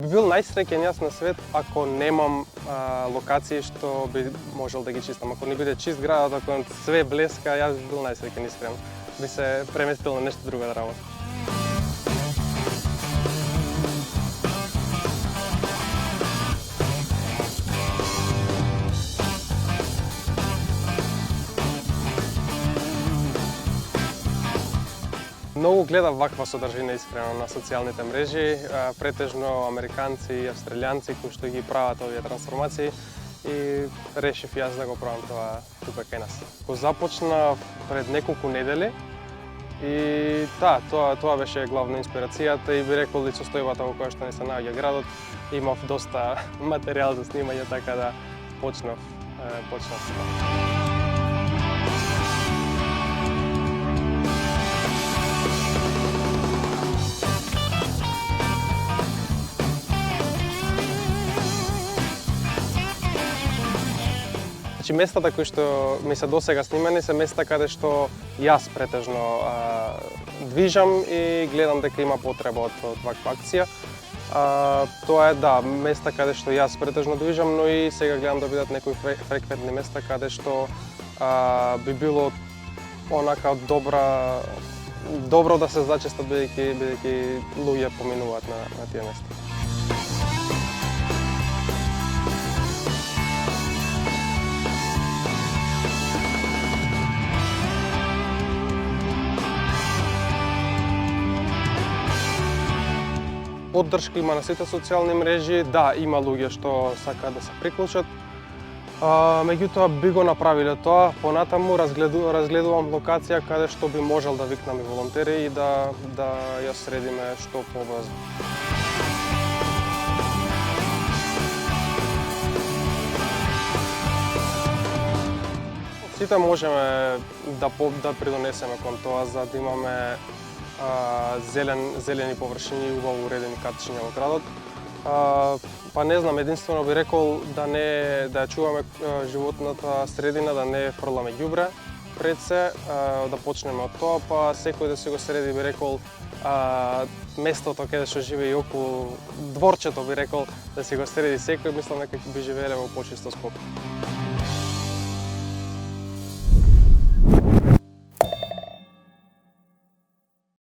бил најсреќен јас на свет ако немам локации што би можел да ги чистам. Ако не биде чист градот, ако све блеска, јас би бил најсреќен искрено. Би се преместил на нешто друго да работам. Многу гледав ваква содржина искрено на социјалните мрежи, претежно американци и австралијанци кои што ги прават овие трансформации и решив јас да го правам тоа тука кај нас. Го започна пред неколку недели и тоа беше главна инспирацијата и би рекол и состојбата во која што не се наоѓа градот. Имав доста материјал за снимање, така да почнав тоа. Местата кои што ми се досега снимани се места каде што јас претежно движам и гледам дека има потреба од ваква акција. Тоа е места каде што јас претежно движам, но и сега гледам да бидат некои фреквентни места каде што би било онака добро да се зачестат бидејќи луѓе поминуваат на тие места. Поддршка има на сите социјални мрежи, има луѓе што сакаат да се приклучат. Меѓутоа би го направиле тоа, понатаму разгледувам локација каде што би можел да викнам и волонтери и да ја средиме што побрзо. Сите можеме да придонесеме кон тоа за да имаме зелени површини и убаво уредени катчиња во градот. Па не знам, единствено би рекол да ја чуваме животната средина, да не фрламе ѓубре пред се, да почнеме од тоа, па секој да си го среди, би рекол, местото каде што живее и околу дворчето, би рекол, да си го среди секој, мислам дека би живееле во почисто Скопје.